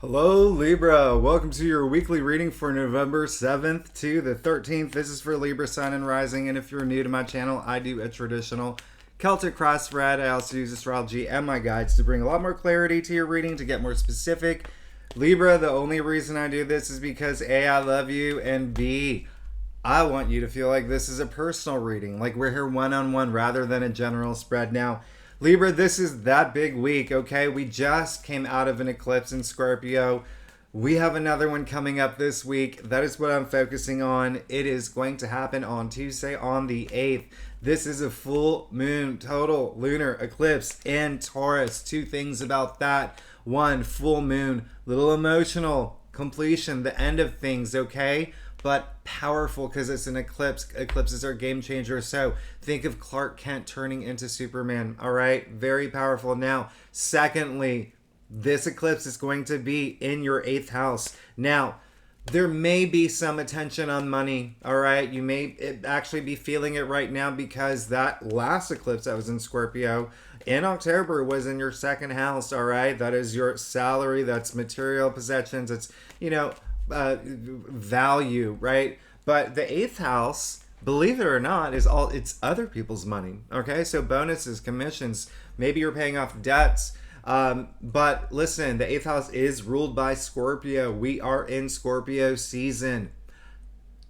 Hello, Libra. Welcome to your weekly reading for November 7th to the 13th. This is for Libra, Sun, and Rising. And if you're new to my channel, I do a traditional Celtic cross spread. I also use astrology and my guides to bring a lot more clarity to your reading, to get more specific. Libra, the only reason I do this is because A, I love you, and B, I want you to feel like this is a personal reading, like we're here one-on-one rather than a general spread. Now, Libra, this is that big week, okay? We just came out of an eclipse in Scorpio. We have another one coming up this week. That is what I'm focusing on. It is going to happen on Tuesday on the 8th. This is a full moon total lunar eclipse in Taurus. Two things about that. One, full moon, little emotional completion, the end of things, okay? But powerful because it's an eclipse. Eclipses are game changers. So think of Clark Kent turning into Superman. All right, very powerful. Now, secondly, this eclipse is going to be in your 8th house. Now, there may be some attention on money. All right, you may actually be feeling it right now because that last eclipse that was in Scorpio in October was in your 2nd house. All right, that is your salary. That's material possessions. It's, value, right? But the 8th house, believe it or not, it's other people's money. Okay, so bonuses, commissions, maybe you're paying off debts. But listen, the 8th house is ruled by Scorpio. We are in Scorpio season,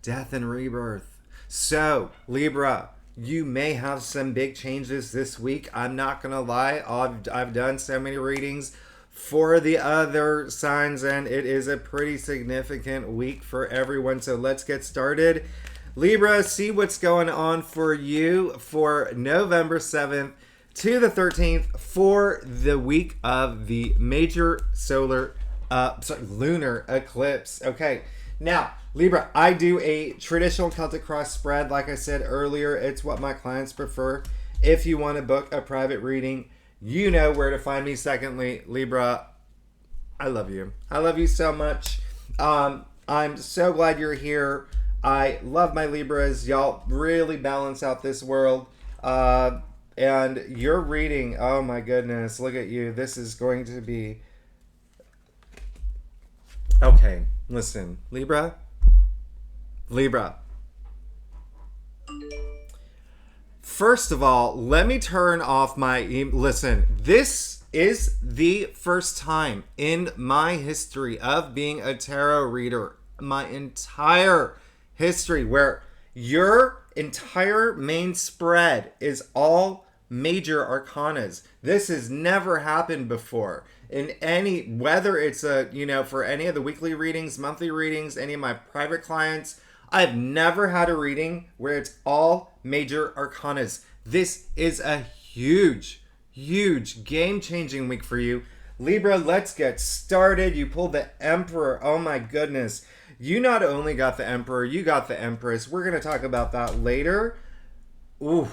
death and rebirth. So Libra, you may have some big changes this week. I'm not gonna lie, I've done so many readings for the other signs, and it is a pretty significant week for everyone. So let's get started. Libra, see what's going on for you for November 7th to the 13th for the week of the major lunar eclipse. Okay, now Libra, I do a traditional Celtic cross spread. Like I said earlier, it's what my clients prefer. If you want to book a private reading, you know where to find me. Secondly, Libra, I love you. I love you so much. I'm so glad you're here. I love my Libras. Y'all really balance out this world. And your reading, oh my goodness, look at you. This is going to be... Okay, listen. Libra. First of all, let me turn off my... Listen, this is the first time in my history of being a tarot reader, my entire history, where your entire main spread is all major arcanas. This has never happened before. In any... Whether it's for any of the weekly readings, monthly readings, any of my private clients... I've never had a reading where it's all major arcanas. This is a huge game-changing week for you. Libra, let's get started. You pulled the Emperor. Oh my goodness. You not only got the Emperor, you got the Empress. We're going to talk about that later. Ooh,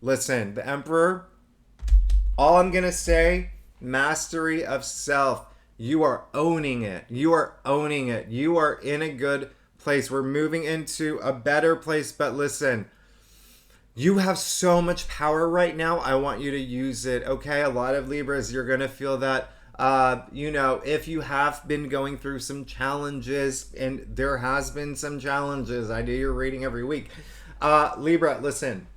listen, the Emperor, all I'm going to say, mastery of self. You are owning it. You are owning it. You are in a good place. We're moving into a better place. But listen, you have so much power right now. I want you to use it. Okay, a lot of Libras, you're gonna feel that if you have been going through some challenges, and there has been some challenges, I do your reading every week. Libra, listen,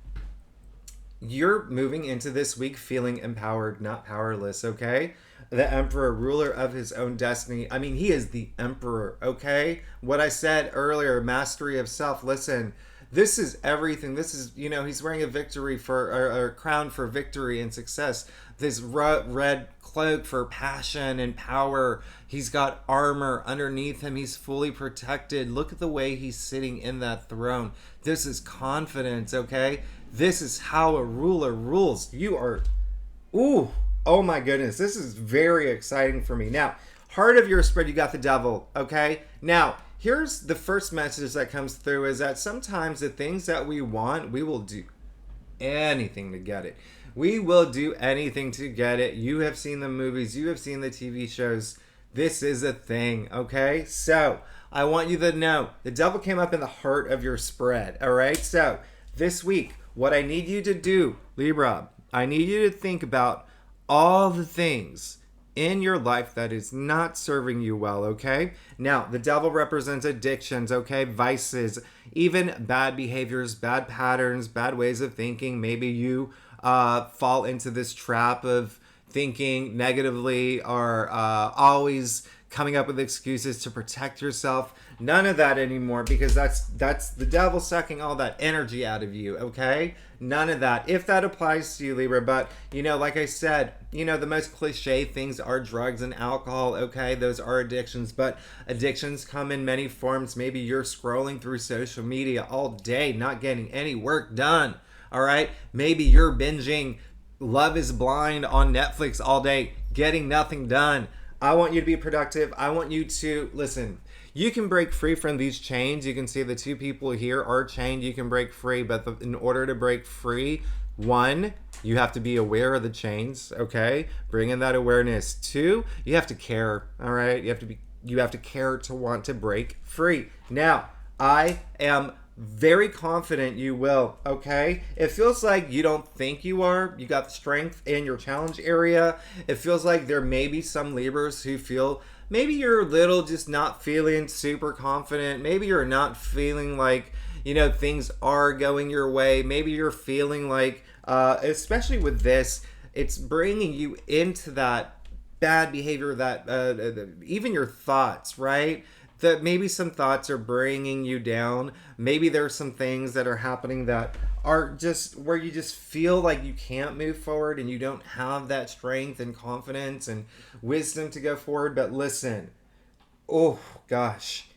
you're moving into this week feeling empowered, not powerless. Okay, the Emperor, ruler of his own destiny. I mean, he is the Emperor, okay? What I said earlier, mastery of self. Listen, this is everything. This is, he's wearing a victory or a crown for victory and success. This red cloak for passion and power. He's got armor underneath him. He's fully protected. Look at the way he's sitting in that throne. This is confidence, okay? This is how a ruler rules. You are... Ooh... Oh my goodness, this is very exciting for me. Now, heart of your spread, you got the Devil, okay? Now, here's the first message that comes through is that sometimes the things that we want, we will do anything to get it. We will do anything to get it. You have seen the movies, you have seen the TV shows. This is a thing, okay? So, I want you to know, the Devil came up in the heart of your spread, all right? So, this week, what I need you to do, Libra, I need you to think about all the things in your life that is not serving you well, okay? Now, the devil represents addictions, okay? Vices, even bad behaviors, bad patterns, bad ways of thinking. Maybe you fall into this trap of thinking negatively or always coming up with excuses to protect yourself. None of that anymore, because that's the devil sucking all that energy out of you, okay? None of that, if that applies to you, Libra. But, like I said, the most cliche things are drugs and alcohol, okay? Those are addictions, but addictions come in many forms. Maybe you're scrolling through social media all day, not getting any work done, all right? Maybe you're binging Love is Blind on Netflix all day, getting nothing done. I want you to be productive. I want you to, listen, you can break free from these chains. You can see the two people here are chained. You can break free, but in order to break free, one, you have to be aware of the chains, okay? Bring in that awareness. Two, you have to care, all right? You have to care to want to break free. Now, I am very confident you will, okay? It feels like you don't think you are. You got the strength in your challenge area. It feels like there may be some Libras who feel maybe you're a little just not feeling super confident. Maybe you're not feeling like, things are going your way. Maybe you're feeling like, especially with this, it's bringing you into that bad behavior, that even your thoughts, right? That maybe some thoughts are bringing you down. Maybe there's some things that are happening that are just where you just feel like you can't move forward and you don't have that strength and confidence and wisdom to go forward. But listen, oh gosh,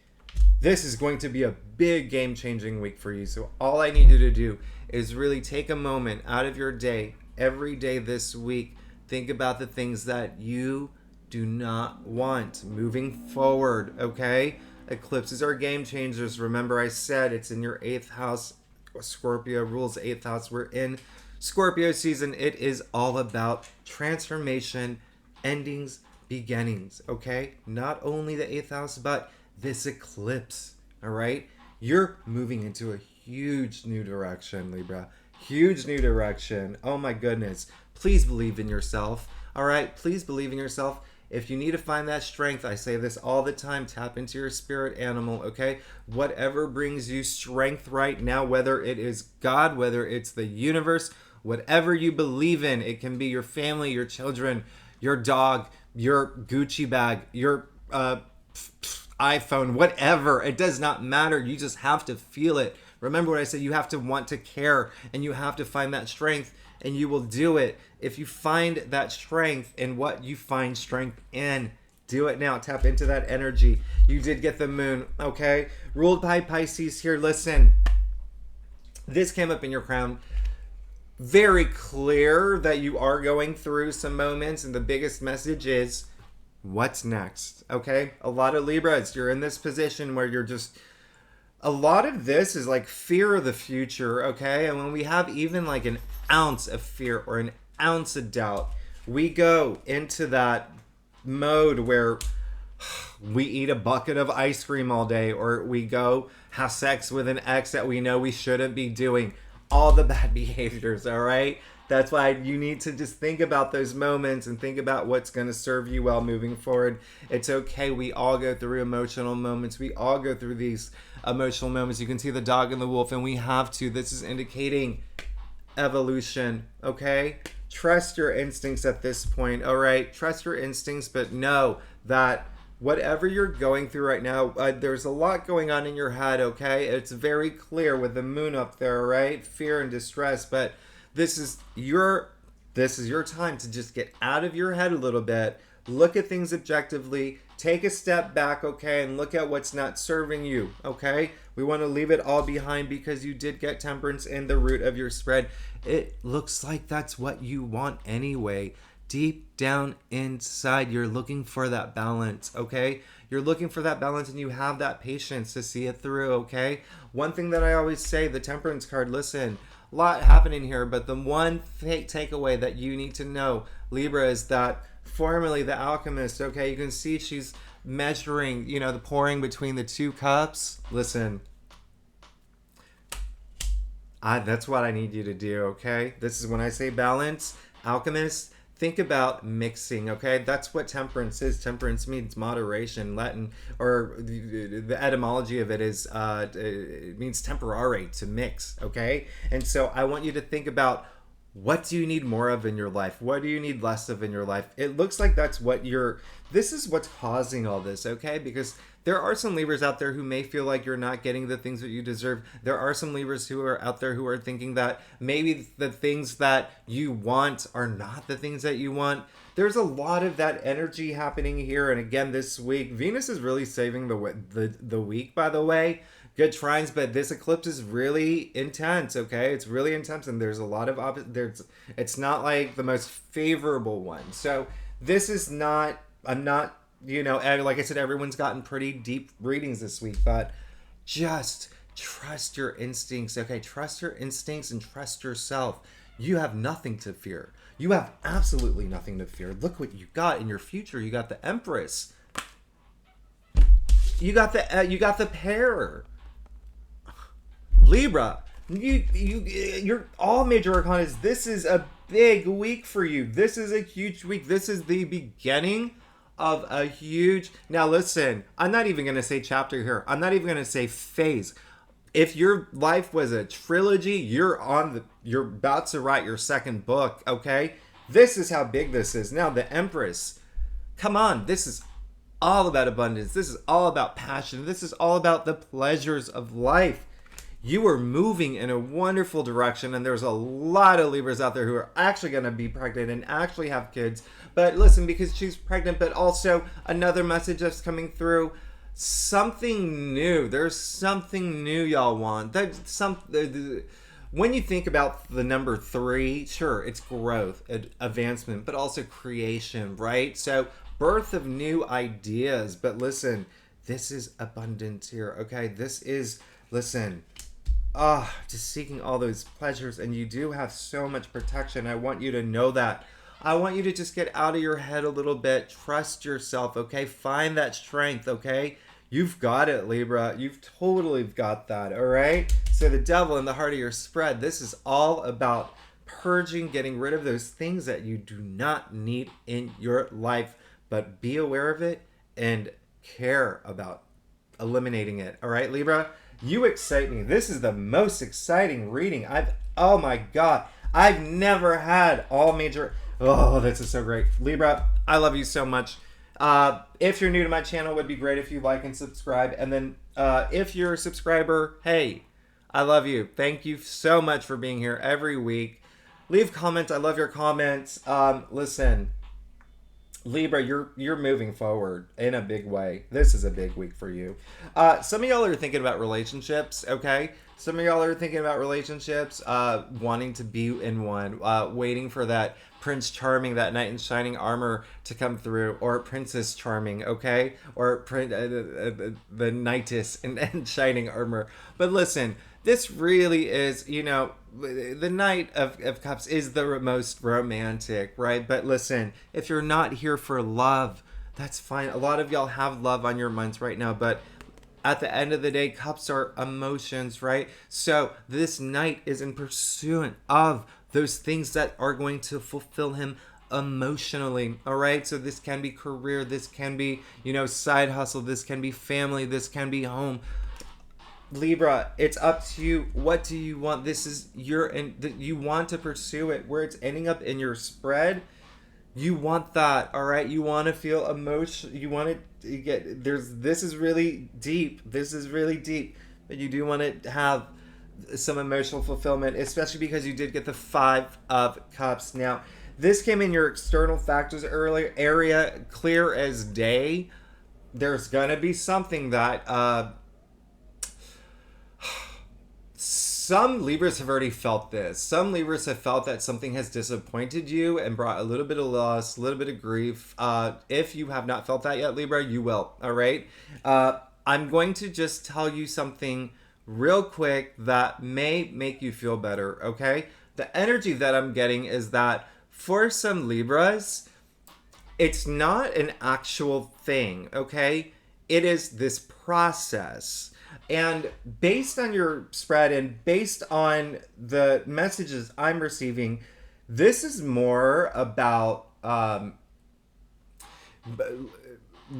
this is going to be a big game-changing week for you. So all I need you to do is really take a moment out of your day, every day this week. Think about the things that you do not want moving forward, okay? Eclipses are game changers. Remember, I said it's in your 8th house. Scorpio rules 8th house. We're in Scorpio season. It is all about transformation, endings, beginnings, okay? Not only the 8th house, but this eclipse, all right? You're moving into a huge new direction, Libra. Huge new direction. Oh my goodness. Please believe in yourself, all right? Please believe in yourself. If you need to find that strength, I say this all the time, tap into your spirit animal, okay? Whatever brings you strength right now, whether it is God, whether it's the universe, whatever you believe in, it can be your family, your children, your dog, your Gucci bag, your iPhone, whatever. It does not matter. You just have to feel it. Remember what I said, you have to want to care and you have to find that strength. And you will do it if you find that strength in what you find strength in. Do it now. Tap into that energy. You did get the moon, okay? Ruled by Pisces here. Listen, this came up in your crown. Very clear that you are going through some moments, and the biggest message is what's next, okay? A lot of Libras, you're in this position where you're just... A lot of this is like fear of the future, okay? And when we have even like an ounce of fear or an ounce of doubt, we go into that mode where we eat a bucket of ice cream all day, or we go have sex with an ex that we know we shouldn't be doing. All the bad behaviors, all right? That's why you need to just think about those moments and think about what's going to serve you well moving forward. It's okay. We all go through emotional moments. We all go through these emotional moments. You can see the dog and the wolf, and we have to. This is indicating evolution, okay? Trust your instincts at this point, all right? Trust your instincts, but know that whatever you're going through right now, there's a lot going on in your head, okay? It's very clear with the moon up there, right? Fear and distress, but this is your time to just get out of your head a little bit, look at things objectively, take a step back, okay, and look at what's not serving you, okay? We want to leave it all behind because you did get temperance in the root of your spread. It looks like that's what you want anyway. Deep down inside, you're looking for that balance, okay? You're looking for that balance and you have that patience to see it through, okay? One thing that I always say, the temperance card, listen, a lot happening here, but the one takeaway that you need to know, Libra, is that formerly the alchemist, okay, you can see she's measuring, the pouring between the two cups. Listen, that's what I need you to do, okay? This is when I say balance, alchemist, think about mixing, okay? That's what temperance is. Temperance means moderation. Latin, or the etymology of it is, it means temporare, to mix, okay? And so I want you to think about, what do you need more of in your life? What do you need less of in your life? It looks like that's what this is what's causing all this, okay? Because there are some Libras out there who may feel like you're not getting the things that you deserve. There are some Libras who are out there who are thinking that maybe the things that you want are not the things that you want. There's a lot of that energy happening here. And again, this week, Venus is really saving the week, by the way. Good trines, but this eclipse is really intense, okay? It's really intense, and there's a lot of it's not like the most favorable one. So this is not, I'm not, like I said, everyone's gotten pretty deep readings this week, but just trust your instincts, okay? Trust your instincts and trust yourself. You have nothing to fear. You have absolutely nothing to fear. Look what you got in your future. You got the Empress. You got the pair. Libra, you're all major arcanas. This is a big week for you. This is a huge week. This is the beginning of a huge... Now listen, I'm not even going to say chapter here. I'm not even going to say phase. If your life was a trilogy, you're about to write your second book, okay? This is how big this is. Now, the Empress. Come on, this is all about abundance. This is all about passion. This is all about the pleasures of life. You are moving in a wonderful direction, and there's a lot of Libras out there who are actually going to be pregnant and actually have kids. But listen, because she's pregnant, but also another message that's coming through, something new. There's something new y'all want. When you think about the number 3, sure, it's growth, advancement, but also creation, right? So birth of new ideas. But listen, this is abundance here, okay? This is, listen... just seeking all those pleasures, and you do have so much protection. I want you to know that. I want you to just get out of your head a little bit. Trust yourself, okay? Find that strength, okay? You've got it, Libra. You've totally got that, all right? So the devil in the heart of your spread, this is all about purging, getting rid of those things that you do not need in your life, but be aware of it and care about eliminating it, all right, Libra? You excite me. This is the most exciting reading oh my God. I've never had all major. Oh, this is so great. Libra, I love you so much. If you're new to my channel, it would be great if you like and subscribe. And then if you're a subscriber, hey, I love you. Thank you so much for being here every week. Leave comments. I love your comments. Listen, Libra, you're moving forward in a big way. This is a big week for you. Some of y'all are thinking about relationships, okay? Some of y'all are thinking about relationships, wanting to be in one, waiting for that Prince Charming, that knight in shining armor to come through, or Princess Charming, okay? Or the knightess in shining armor. But listen, this really is, the Knight of Cups is the most romantic, right? But listen, if you're not here for love, that's fine. A lot of y'all have love on your minds right now, but at the end of the day, cups are emotions, right? So this Knight is in pursuit of those things that are going to fulfill him emotionally, all right? So this can be career, this can be, side hustle, this can be family, this can be home. Libra, it's up to you. What do you want? This is you want to pursue it. Where it's ending up in your spread, you want that, all right? You want to feel emotion. You want to get this is really deep. This is really deep, but you do want to have some emotional fulfillment, especially because you did get the 5 of Cups. Now, this came in your external factors earlier area, clear as day. There's gonna be something that some Libras have already felt this. Some Libras have felt that something has disappointed you and brought a little bit of loss, a little bit of grief. If you have not felt that yet, Libra, you will, all right? I'm going to just tell you something real quick that may make you feel better, okay? The energy that I'm getting is that for some Libras, it's not an actual thing, okay? It is this process. And based on your spread and based on the messages I'm receiving, this is more about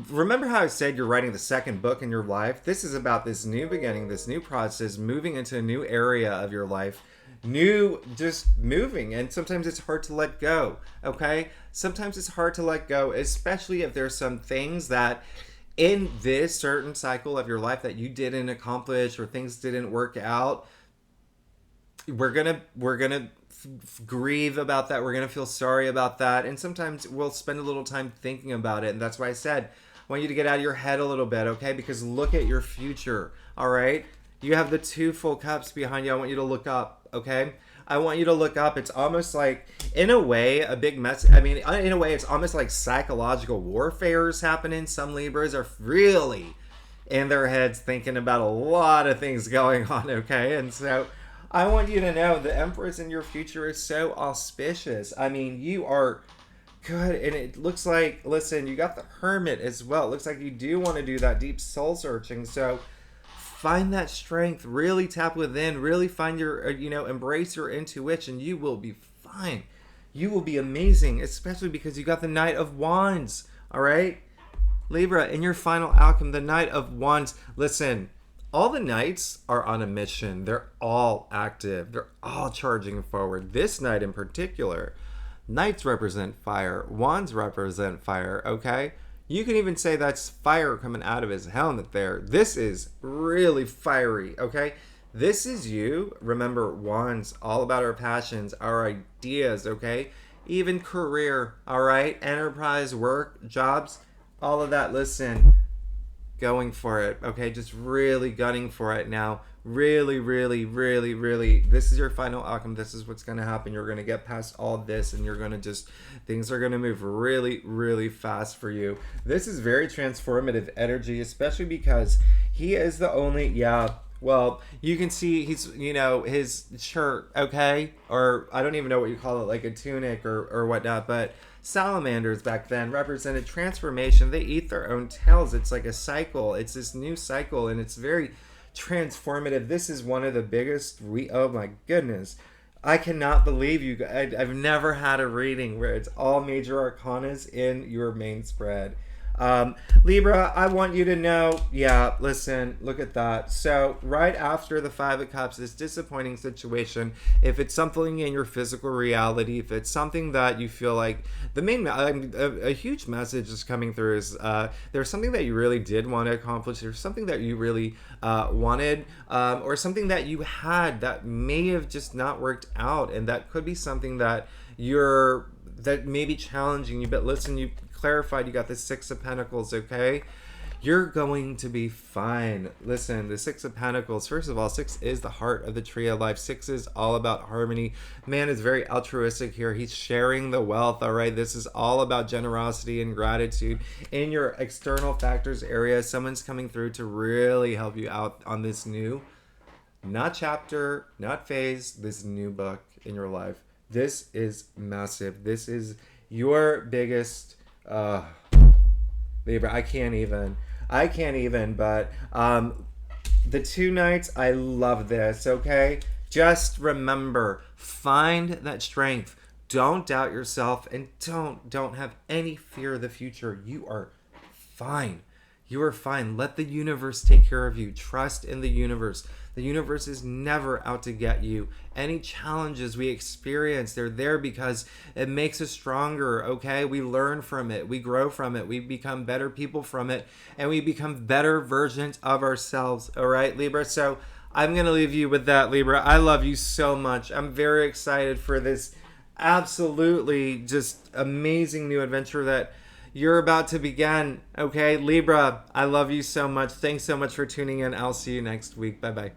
remember how I said you're writing the second book in your life? This is about this new beginning, this new process, moving into a new area of your life. New, just moving. And sometimes it's hard to let go, okay? Sometimes it's hard to let go, especially if there's some things that in this certain cycle of your life that you didn't accomplish or things didn't work out. We're gonna grieve about that. We're gonna feel sorry about that, and sometimes we'll spend a little time thinking about it. And that's why I said I want you to get out of your head a little bit, okay? Because look at your future. All right, you have the 2 full cups behind you. I want you to look up, okay? I want you to look up. It's almost like, in a way, a big mess. I mean, in a way, it's almost like psychological warfare is happening. Some Libras are really in their heads thinking about a lot of things going on, okay? And so I want you to know the Empress in your future is so auspicious. I mean, you are good. And it looks like, listen, you got the Hermit as well. It looks like you do want to do that deep soul searching. So find that strength. Really tap within. Really find your, embrace your intuition. You will be fine. You will be amazing, especially because you got the Knight of Wands. All right? Libra, in your final outcome, the Knight of Wands. Listen, all the knights are on a mission. They're all active. They're all charging forward. This knight in particular, knights represent fire. Wands represent fire, okay? You can even say that's fire coming out of his helmet there. This is really fiery, okay? This is you. Remember, Wands, all about our passions, our ideas, okay? Even career, all right? Enterprise, work, jobs, all of that. Listen, going for it, okay? Just really gunning for it now. Really, really, really, really. This is your final outcome. This is what's going to happen. You're going to get past all this, and you're going to just, things are going to move really, really fast for you. This is very transformative energy, especially because he is the only, well, you can see he's, his shirt, okay? Or I don't even know what you call it, like a tunic or whatnot, but salamanders back then represented transformation. They eat their own tails. It's like a cycle. It's this new cycle, and it's very transformative. This is one of the biggest, oh my goodness. I cannot believe you. I've never had a reading where it's all major arcanas in your main spread. Libra, I want you to know, listen, look at that. So right after the 5 of Cups, this disappointing situation, if it's something in your physical reality, if it's something that you feel like, the main, a huge message is coming through is there's something that you really did want to accomplish, there's something that you really wanted, or something that you had that may have just not worked out, and that could be something that that may be challenging you, but listen, you clarified, you got the 6 of Pentacles, okay? You're going to be fine. Listen, the 6 of Pentacles, first of all, 6 is the heart of the tree of life. 6 is all about harmony. Man is very altruistic here. He's sharing the wealth, all right? This is all about generosity and gratitude. In your external factors area, someone's coming through to really help you out on this new, not chapter, not phase, this new book in your life. This is massive. This is your biggest, Libra, I can't even, but the 2 nights, I love this, okay? Just remember, find that strength. Don't doubt yourself, and don't have any fear of the future. You are fine. You are fine. Let the universe take care of you. Trust in the universe. The universe is never out to get you. Any challenges we experience, they're there because it makes us stronger, okay? We learn from it. We grow from it. We become better people from it. And we become better versions of ourselves, all right, Libra? So I'm going to leave you with that, Libra. I love you so much. I'm very excited for this absolutely just amazing new adventure that you're about to begin, okay? Libra, I love you so much. Thanks so much for tuning in. I'll see you next week. Bye-bye.